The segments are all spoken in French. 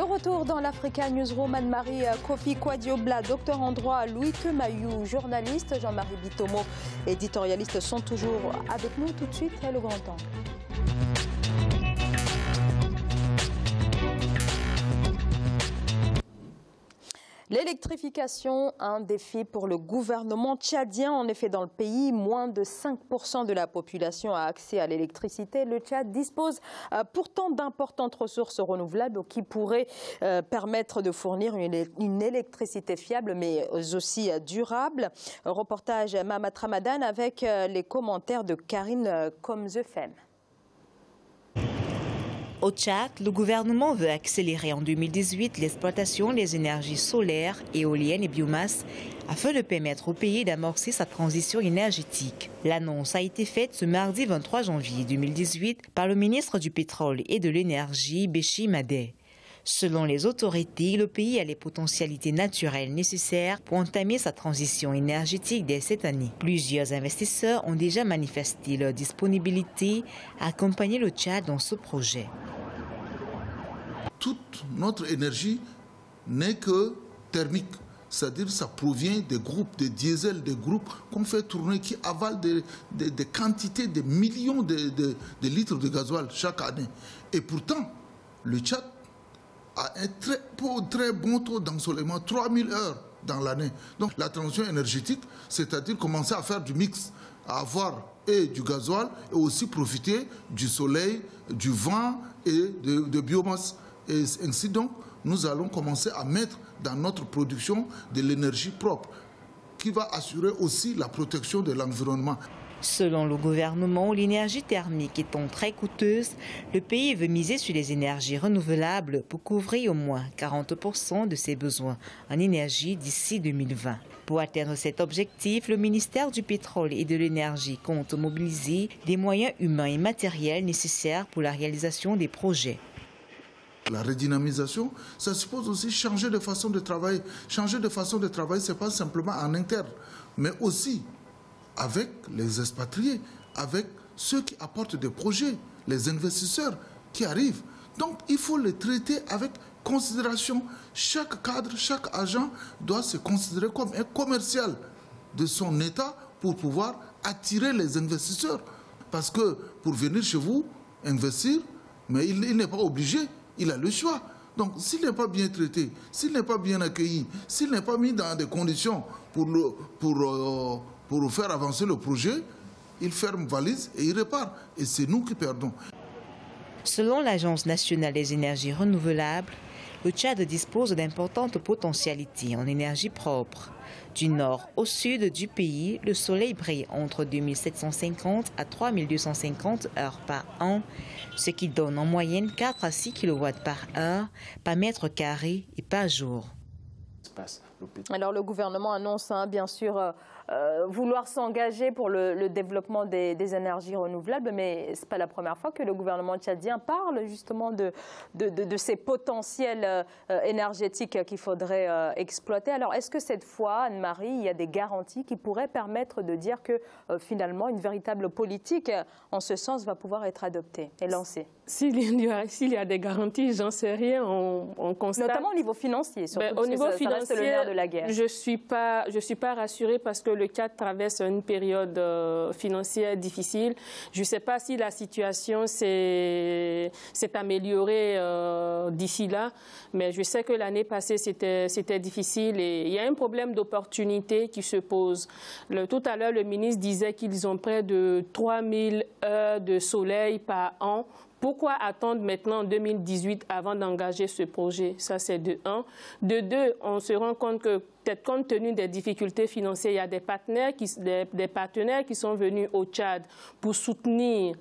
retour dans l'Africa Newsroom, Anne-Marie Kofi Kwadiobla, docteur en droit, Louis Kemayou, journaliste, Jean-Marie Bitomo, éditorialiste, sont toujours avec nous. Tout de suite, le grand temps. L'électrification, un défi pour le gouvernement tchadien. En effet, dans le pays, moins de 5% de la population a accès à l'électricité. Le Tchad dispose pourtant d'importantes ressources renouvelables qui pourraient permettre de fournir une électricité fiable mais aussi durable. Reportage Mamat Ramadan avec les commentaires de Karine Komzefem. Au Tchad, le gouvernement veut accélérer en 2018 l'exploitation des énergies solaires, éoliennes et biomasse afin de permettre au pays d'amorcer sa transition énergétique. L'annonce a été faite ce mardi 23 janvier 2018 par le ministre du Pétrole et de l'Énergie, Béchi Madé. Selon les autorités, le pays a les potentialités naturelles nécessaires pour entamer sa transition énergétique dès cette année. Plusieurs investisseurs ont déjà manifesté leur disponibilité à accompagner le Tchad dans ce projet. Toute notre énergie n'est que thermique, c'est-à-dire ça provient des groupes, des diesels, des groupes qu'on fait tourner, qui avalent des quantités, des millions de litres de gasoil chaque année. Et pourtant, le Tchad a un très bon taux d'ensoleillement, 3000 heures dans l'année. Donc la transition énergétique, c'est-à-dire commencer à faire du mix, à avoir et du gasoil et aussi profiter du soleil, du vent et de biomasse. Et ainsi donc, nous allons commencer à mettre dans notre production de l'énergie propre qui va assurer aussi la protection de l'environnement. Selon le gouvernement, l'énergie thermique étant très coûteuse, le pays veut miser sur les énergies renouvelables pour couvrir au moins 40% de ses besoins en énergie d'ici 2020. Pour atteindre cet objectif, le ministère du Pétrole et de l'Énergie compte mobiliser des moyens humains et matériels nécessaires pour la réalisation des projets. La redynamisation, ça suppose aussi changer de façon de travailler. Changer de façon de travailler, ce n'est pas simplement en interne, mais aussi avec les expatriés, avec ceux qui apportent des projets, les investisseurs qui arrivent. Donc il faut les traiter avec considération. Chaque cadre, chaque agent doit se considérer comme un commercial de son État pour pouvoir attirer les investisseurs. Parce que pour venir chez vous, investir, mais il n'est pas obligé, il a le choix. Donc s'il n'est pas bien traité, s'il n'est pas bien accueilli, s'il n'est pas mis dans des conditions pour faire avancer le projet, il ferme valise et il repart. Et c'est nous qui perdons. Selon l'Agence nationale des énergies renouvelables, le Tchad dispose d'importantes potentialités en énergie propre. Du nord au sud du pays, le soleil brille entre 2750 à 3250 heures par an, ce qui donne en moyenne 4 à 6 kW par heure, par mètre carré et par jour. Alors le gouvernement annonce bien sûr vouloir s'engager pour le développement des énergies renouvelables, mais ce n'est pas la première fois que le gouvernement tchadien parle justement de ces potentiels énergétiques qu'il faudrait exploiter. Alors est-ce que cette fois, Anne-Marie, il y a des garanties qui pourraient permettre de dire que finalement une véritable politique en ce sens va pouvoir être adoptée et lancée? S'il y a des garanties, j'en sais rien, on constate. Notamment au niveau financier, surtout au niveau financier, ça reste le nerf de la guerre. Je suis pas rassurée parce que le Tchad traverse une période financière difficile. Je ne sais pas si la situation s'est améliorée d'ici là, mais je sais que l'année passée, c'était difficile et il y a un problème d'opportunité qui se pose. Tout à l'heure, le ministre disait qu'ils ont près de 3000 heures de soleil par an. Pourquoi attendre maintenant en 2018 avant d'engager ce projet? Ça, c'est de 1. De 2, on se rend compte que, peut-être compte tenu des difficultés financières, il y a des partenaires qui sont venus au Tchad pour soutenir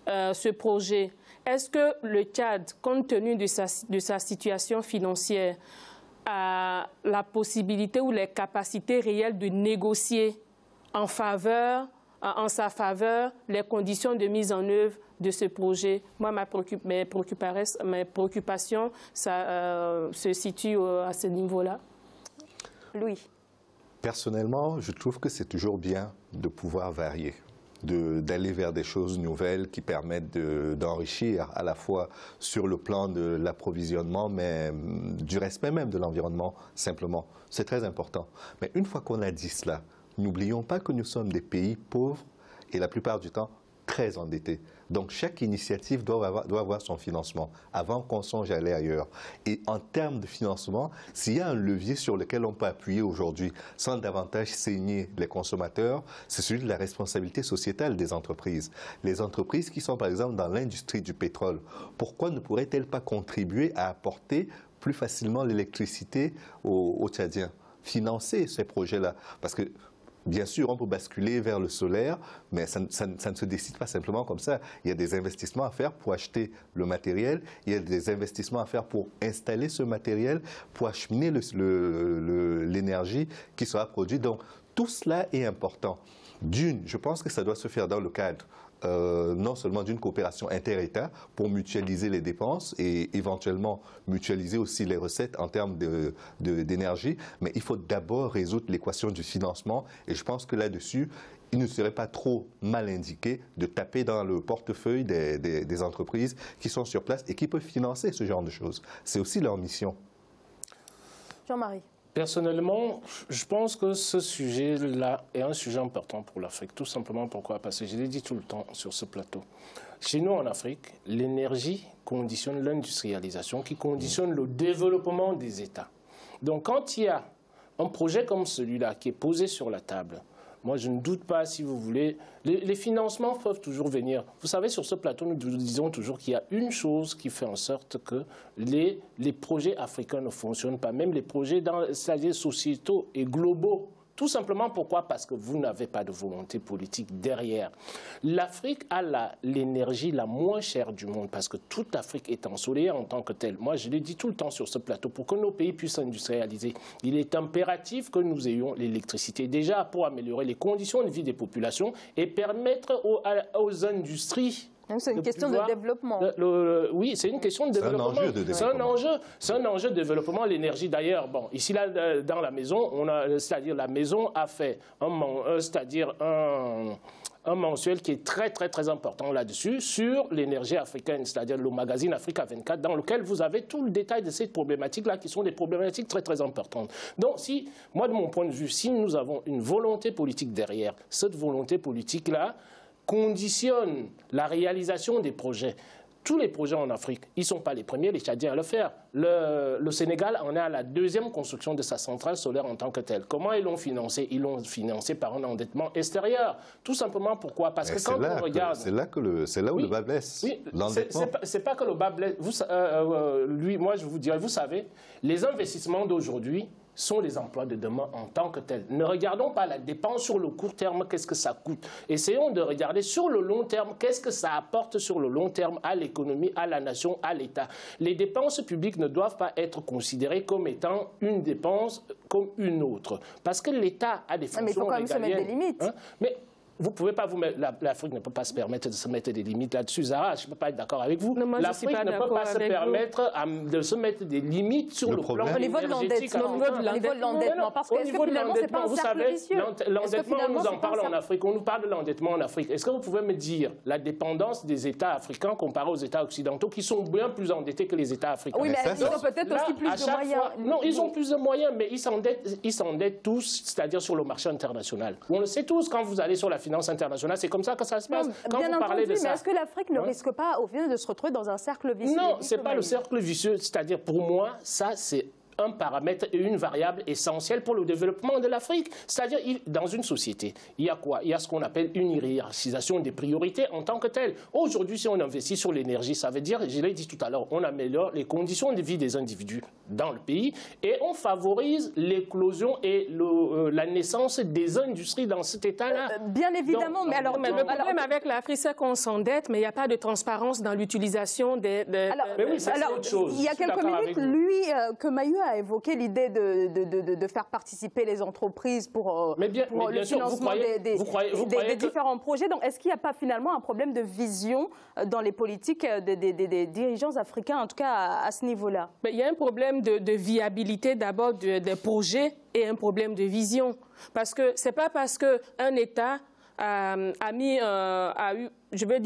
ce projet. Est-ce que le Tchad, compte tenu de sa situation financière, a la possibilité ou les capacités réelles de négocier en sa faveur les conditions de mise en œuvre de ce projet? Moi, mes préoccupations se situent à ce niveau-là. Louis. Personnellement, je trouve que c'est toujours bien de pouvoir varier. d'aller vers des choses nouvelles qui permettent d'enrichir à la fois sur le plan de l'approvisionnement, mais du respect même de l'environnement, simplement. C'est très important. Mais une fois qu'on a dit cela, n'oublions pas que nous sommes des pays pauvres et la plupart du temps très endettés. Donc chaque initiative doit avoir son financement avant qu'on songe à aller ailleurs. Et en termes de financement, s'il y a un levier sur lequel on peut appuyer aujourd'hui sans davantage saigner les consommateurs, c'est celui de la responsabilité sociétale des entreprises. Les entreprises qui sont par exemple dans l'industrie du pétrole, pourquoi ne pourraient-elles pas contribuer à apporter plus facilement l'électricité aux Tchadiens? Financer ces projets-là. Parce que bien sûr, on peut basculer vers le solaire, mais ça ne se décide pas simplement comme ça. Il y a des investissements à faire pour acheter le matériel, il y a des investissements à faire pour installer ce matériel, pour acheminer l'énergie qui sera produite. Donc, tout cela est important. D'une, je pense que ça doit se faire dans le cadre non seulement d'une coopération inter-État pour mutualiser les dépenses et éventuellement mutualiser aussi les recettes en termes d'énergie, mais il faut d'abord résoudre l'équation du financement et je pense que là-dessus, il ne serait pas trop mal indiqué de taper dans le portefeuille des entreprises qui sont sur place et qui peuvent financer ce genre de choses. C'est aussi leur mission. Jean-Marie. Personnellement, je pense que ce sujet-là est un sujet important pour l'Afrique. Tout simplement pourquoi? Parce que je l'ai dit tout le temps sur ce plateau. Chez nous, en Afrique, l'énergie conditionne l'industrialisation, qui conditionne le développement des États. Donc, quand il y a un projet comme celui-là qui est posé sur la table, moi, je ne doute pas, si vous voulez, les financements peuvent toujours venir. Vous savez, sur ce plateau, nous disons toujours qu'il y a une chose qui fait en sorte que les projets africains ne fonctionnent pas, même les projets c'est-à-dire sociétaux et globaux. Tout simplement pourquoi? Parce que vous n'avez pas de volonté politique derrière. L'Afrique a l'énergie la moins chère du monde parce que toute l'Afrique est ensoleillée en tant que telle. Moi, je l'ai dit tout le temps sur ce plateau, pour que nos pays puissent s'industrialiser, il est impératif que nous ayons l'électricité déjà pour améliorer les conditions de vie des populations et permettre aux industries. C'est une question de développement. Oui, c'est une question de développement. C'est un enjeu de développement. C'est un enjeu de développement, l'énergie. D'ailleurs, bon, ici, là, dans la maison, c'est-à-dire la maison a fait un mensuel qui est très, très, très important là-dessus, sur l'énergie africaine, c'est-à-dire le magazine Africa 24, dans lequel vous avez tout le détail de ces problématiques-là, qui sont des problématiques très, très importantes. Donc, moi, de mon point de vue, si nous avons une volonté politique derrière, cette volonté politique-là conditionne la réalisation des projets. Tous les projets en Afrique, ils ne sont pas les premiers, les Tchadiens à le faire. Le Sénégal en est à la deuxième construction de sa centrale solaire en tant que telle. Comment ils l'ont financé? Ils l'ont financé par un endettement extérieur. Tout simplement pourquoi? Parce que quand on regarde... C'est là où le bas blesse. Oui, l'endettement. C'est pas que le bas blesse. Moi, je vous dirais, vous savez, les investissements d'aujourd'hui sont les emplois de demain en tant que tels. Ne regardons pas la dépense sur le court terme, qu'est-ce que ça coûte. Essayons de regarder sur le long terme, qu'est-ce que ça apporte sur le long terme à l'économie, à la nation, à l'État. Les dépenses publiques ne doivent pas être considérées comme étant une dépense comme une autre. Parce que l'État a des fonctions mais il faut quand même se mettre des limites. Vous ne pouvez pas l'Afrique ne peut pas se permettre de se mettre des limites là-dessus. Zahra, je ne peux pas être d'accord avec vous. L'Afrique ne peut pas se permettre de se mettre des limites sur le plan énergétique. Au niveau de l'endettement, parce que finalement, ce n'est pas un cercle vicieux. L'endettement, on nous en parle en Afrique. On nous parle de l'endettement en Afrique. Est-ce que vous pouvez me dire la dépendance des États africains comparée aux États occidentaux qui sont bien plus endettés que les États africains? Oui, mais ils ont peut-être aussi plus de moyens. Non, ils ont plus de moyens, mais ils s'endettent tous, c'est-à-dire sur le marché international. On le sait tous, quand vous allez sur la finance internationale, c'est comme ça que ça se passe. Quand bien vous parlez entendu, de ça. Mais est-ce que l'Afrique ne risque pas, au final, de se retrouver dans un cercle vicieux? Non, ce n'est pas le cercle vicieux. C'est-à-dire, pour moi, ça, c'est un paramètre et une variable essentielle pour le développement de l'Afrique. C'est-à-dire, dans une société, il y a quoi? Il y a ce qu'on appelle une hiérarchisation des priorités en tant que telle. Aujourd'hui, si on investit sur l'énergie, ça veut dire, je l'ai dit tout à l'heure, on améliore les conditions de vie des individus dans le pays et on favorise l'éclosion et la naissance des industries dans cet État-là. Bien évidemment, mais alors le problème avec l'Afrique, c'est qu'on s'endette, mais il n'y a pas de transparence dans l'utilisation des... Mais oui, ça, c'est autre chose. Il y a quelques minutes, que Mahieu a évoqué l'idée de faire participer les entreprises pour le financement des différents projets. Donc, est-ce qu'il n'y a pas finalement un problème de vision dans les politiques des dirigeants africains, en tout cas à ce niveau-là? Il y a un problème de viabilité d'abord des projets et un problème de vision. Parce que ce n'est pas parce qu'un État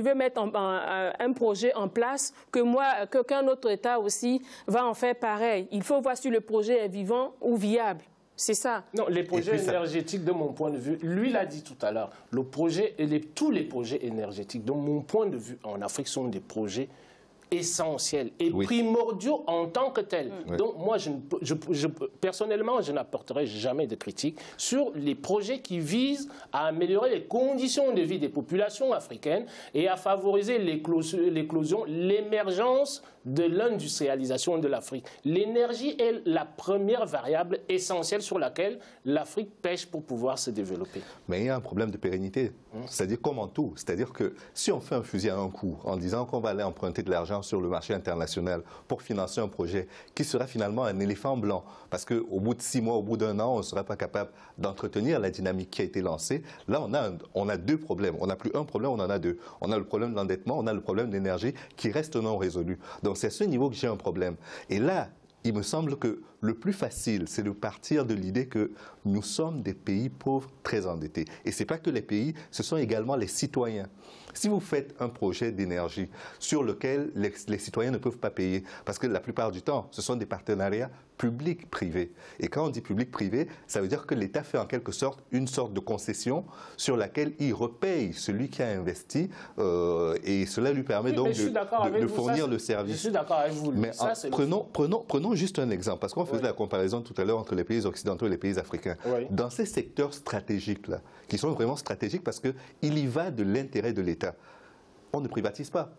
veut mettre un projet en place, qu'un autre État aussi va en faire pareil. Il faut voir si le projet est vivant ou viable. C'est ça. Non, les projets énergétiques, de mon point de vue, lui l'a dit tout à l'heure, tous les projets énergétiques, de mon point de vue, en Afrique, sont des projets essentiels et primordiaux en tant que tels. Donc moi, personnellement, je n'apporterai jamais de critique sur les projets qui visent à améliorer les conditions de vie des populations africaines et à favoriser l'éclosion, l'émergence de l'industrialisation de l'Afrique. L'énergie est la première variable essentielle sur laquelle l'Afrique pêche pour pouvoir se développer. Mais il y a un problème de pérennité, c'est-à-dire comme en tout. C'est-à-dire que si on fait un fusil à un coup en disant qu'on va aller emprunter de l'argent sur le marché international pour financer un projet qui sera finalement un éléphant blanc, parce qu'au bout de 6 mois, au bout d'1 an, on ne sera pas capable d'entretenir la dynamique qui a été lancée, là on a 2 problèmes. On n'a plus un problème, on en a 2. On a le problème de l'endettement, on a le problème de l'énergie qui reste non résolu. Donc c'est à ce niveau que j'ai un problème. Et là, il me semble que le plus facile, c'est de partir de l'idée que nous sommes des pays pauvres très endettés. Et ce n'est pas que les pays, ce sont également les citoyens. Si vous faites un projet d'énergie sur lequel les citoyens ne peuvent pas payer, parce que la plupart du temps, ce sont des partenariats public-privé. Et quand on dit public-privé, ça veut dire que l'État fait en quelque sorte une sorte de concession sur laquelle il repaye celui qui a investi et cela lui permet donc de fournir le service. Je suis d'accord avec vous. Mais prenons juste un exemple, parce qu'on faisait la comparaison tout à l'heure entre les pays occidentaux et les pays africains. Dans ces secteurs stratégiques-là, qui sont vraiment stratégiques parce qu'il y va de l'intérêt de l'État, on ne privatise pas.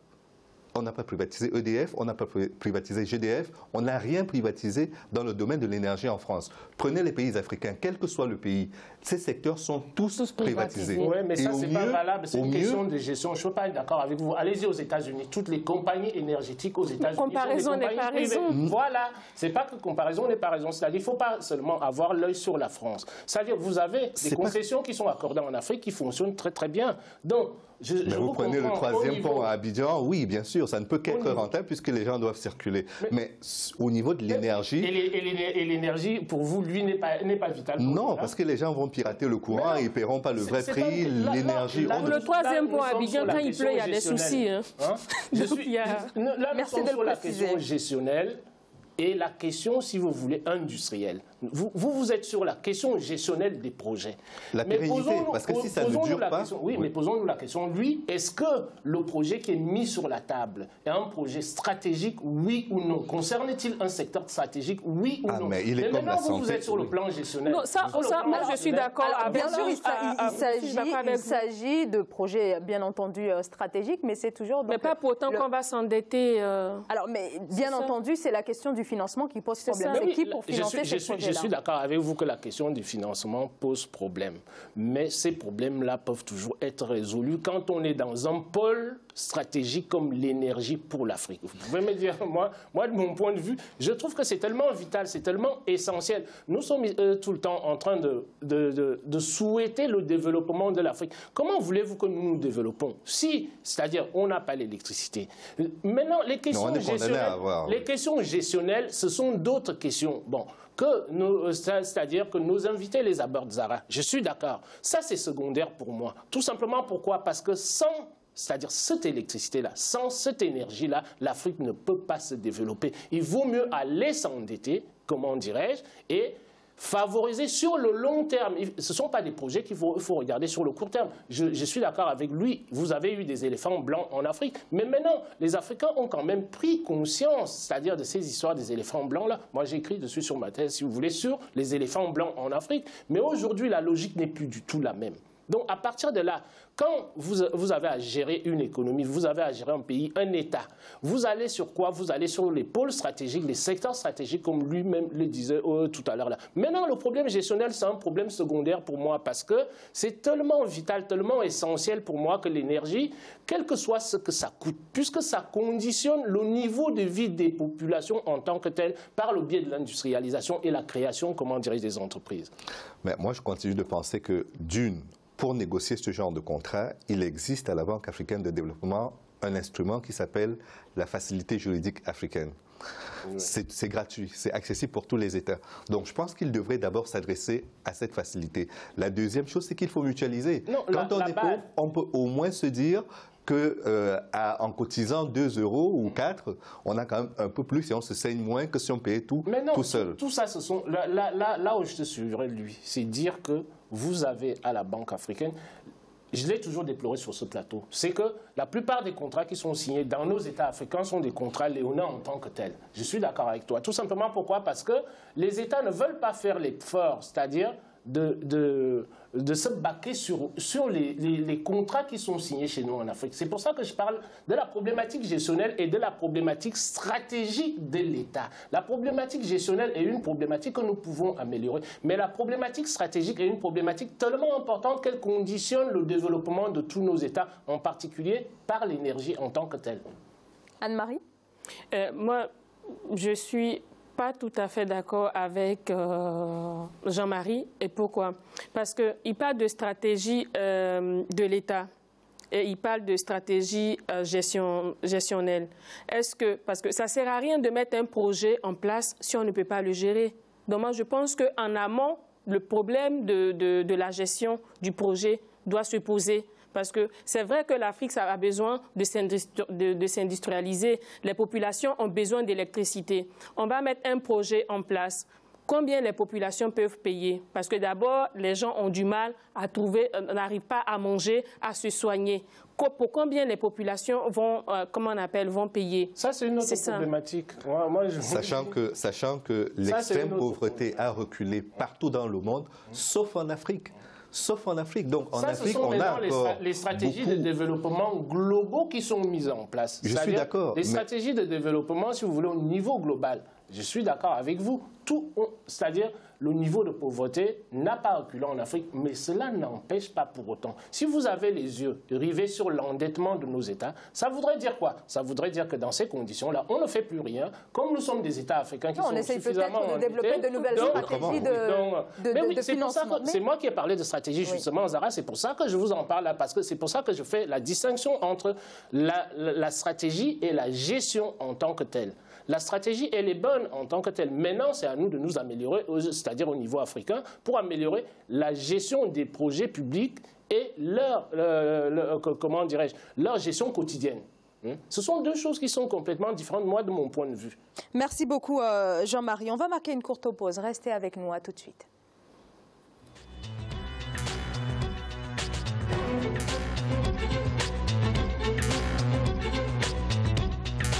On n'a pas privatisé EDF, on n'a pas privatisé GDF, on n'a rien privatisé dans le domaine de l'énergie en France. Prenez les pays africains, quel que soit le pays, ces secteurs sont tous privatisés. Oui, mais ça, c'est pas valable, c'est une question de gestion. Je ne suis pas d'accord avec vous. Allez-y aux États-Unis, toutes les compagnies énergétiques aux États-Unis. Comparaison n'est pas raison. Voilà, c'est pas que comparaison n'est pas raison. C'est-à-dire qu'il ne faut pas seulement avoir l'œil sur la France. C'est-à-dire vous avez des concessions qui sont accordées en Afrique qui fonctionnent très très bien. Donc, vous prenez le 3e pont à Abidjan, oui, bien sûr, ça ne peut qu'être rentable puisque les gens doivent circuler. Mais au niveau de l'énergie... Et l'énergie, pour vous, lui, n'est pas vitale. Non, parce que les gens vont pirater le courant, ils ne paieront pas le vrai prix, l'énergie... Pour le 3e pont à Abidjan, quand il pleut, il y a des soucis. Merci de la question gestionnelle et la question, si vous voulez, industrielle. Vous êtes sur la question gestionnelle des projets. La pérennité, parce que si ça ne dure pas... Oui, mais posons-nous la question. Lui, est-ce que le projet qui est mis sur la table est un projet stratégique, oui ou non? Concerne-t-il un secteur stratégique, oui ou non? Mais il est comme la santé. Vous êtes sur le plan gestionnel. Non, moi, je suis d'accord avec bien sûr, il s'agit de projets, bien entendu, stratégiques, mais c'est toujours... Mais pas pour autant qu'on va s'endetter... Alors, mais bien entendu, c'est la question du financement qui pose problème. C'est qui pour financer ces projets-là? Je suis d'accord avec vous que la question du financement pose problème. Mais ces problèmes-là peuvent toujours être résolus quand on est dans un pôle stratégique comme l'énergie pour l'Afrique. Vous pouvez me dire, moi, de mon point de vue, je trouve que c'est tellement vital, c'est tellement essentiel. Nous sommes tout le temps en train de souhaiter le développement de l'Afrique. Comment voulez-vous que nous nous développons? Si, c'est-à-dire, on n'a pas l'électricité. Maintenant, les questions gestionnelles, ce sont d'autres questions. Bon. C'est-à-dire que nos invités les abordent, Zara. Je suis d'accord. Ça, c'est secondaire pour moi. Tout simplement pourquoi? Parce que c'est-à-dire cette électricité-là, sans cette énergie-là, l'Afrique ne peut pas se développer. Il vaut mieux aller s'endetter, comment dirais-je, et favoriser sur le long terme. Ce ne sont pas des projets qu'il faut regarder sur le court terme. Je suis d'accord avec lui. Vous avez eu des éléphants blancs en Afrique. Mais maintenant, les Africains ont quand même pris conscience, c'est-à-dire de ces histoires des éléphants blancs-là. Moi, j'ai écrit dessus sur ma thèse, si vous voulez, sur les éléphants blancs en Afrique. Mais aujourd'hui, la logique n'est plus du tout la même. Donc, à partir de là, quand vous avez à gérer une économie, vous avez à gérer un pays, un État, vous allez sur quoi? Vous allez sur les pôles stratégiques, les secteurs stratégiques, comme lui-même le disait tout à l'heure. Maintenant, le problème gestionnel, c'est un problème secondaire pour moi, parce que c'est tellement vital, tellement essentiel pour moi que l'énergie, quel que soit ce que ça coûte, puisque ça conditionne le niveau de vie des populations en tant que tel, par le biais de l'industrialisation et la création, comment dirais-je, des entreprises. Mais moi, je continue de penser que, pour négocier ce genre de contrat, il existe à la Banque africaine de développement un instrument qui s'appelle la facilité juridique africaine. Oui. C'est gratuit, c'est accessible pour tous les États. Donc, je pense qu'il devrait d'abord s'adresser à cette facilité. La deuxième chose, c'est qu'il faut mutualiser. Non, quand on est pauvre, on peut au moins se dire qu'en cotisant 2 € ou 4, on a quand même un peu plus et on se saigne moins que si on payait tout seul. Tout ça, ce sont là où je te suivrai, lui, c'est dire que vous avez à la Banque africaine. Je l'ai toujours déploré sur ce plateau, c'est que la plupart des contrats qui sont signés dans nos États africains sont des contrats léonins en tant que tels. Je suis d'accord avec toi. Tout simplement pourquoi? Parce que les États ne veulent pas faire l'effort, c'est-à-dire de se baquer sur les contrats qui sont signés chez nous en Afrique. C'est pour ça que je parle de la problématique gestionnelle et de la problématique stratégique de l'État. La problématique gestionnelle est une problématique que nous pouvons améliorer, mais la problématique stratégique est une problématique tellement importante qu'elle conditionne le développement de tous nos États, en particulier par l'énergie en tant que telle. Anne-Marie? Moi, je suis pas tout à fait d'accord avec Jean-Marie. Et pourquoi? Parce qu'il parle de stratégie de l'État et il parle de stratégie gestionnelle. Parce que ça ne sert à rien de mettre un projet en place si on ne peut pas le gérer. Donc moi, je pense qu'en amont, le problème de la gestion du projet doit se poser. Parce que c'est vrai que l'Afrique a besoin de s'industrialiser. Les populations ont besoin d'électricité. On va mettre un projet en place. Combien les populations peuvent payer? Parce que d'abord, les gens ont du mal à trouver, n'arrivent pas à manger, à se soigner. Pour combien les populations vont, vont payer? Ça, c'est une autre problématique. Sachant que l'extrême pauvreté a reculé partout dans le monde, sauf en Afrique. Sauf en Afrique. Donc, en Afrique, on a encore les stratégies de développement globaux qui sont mises en place. Je suis d'accord. Les stratégies de développement, si vous voulez, au niveau global. Je suis d'accord avec vous. C'est-à-dire, le niveau de pauvreté n'a pas reculé en Afrique, mais cela n'empêche pas pour autant. Si vous avez les yeux rivés sur l'endettement de nos États, ça voudrait dire quoi? Ça voudrait dire que dans ces conditions-là, on ne fait plus rien. Comme nous sommes des États africains qui sont suffisamment endettés... On essaie peut-être de développer de nouvelles stratégies de financement. C'est moi qui ai parlé de stratégie, justement, Zara. C'est pour ça que je vous en parle là, parce que c'est pour ça que je fais la distinction entre la stratégie et la gestion en tant que telle. La stratégie, elle est bonne en tant que telle. Maintenant, c'est à nous de nous améliorer, c'est-à-dire au niveau africain, pour améliorer la gestion des projets publics et leur gestion quotidienne. Ce sont deux choses qui sont complètement différentes, moi, de mon point de vue. Merci beaucoup, Jean-Marie. On va marquer une courte pause. Restez avec nous, à tout de suite.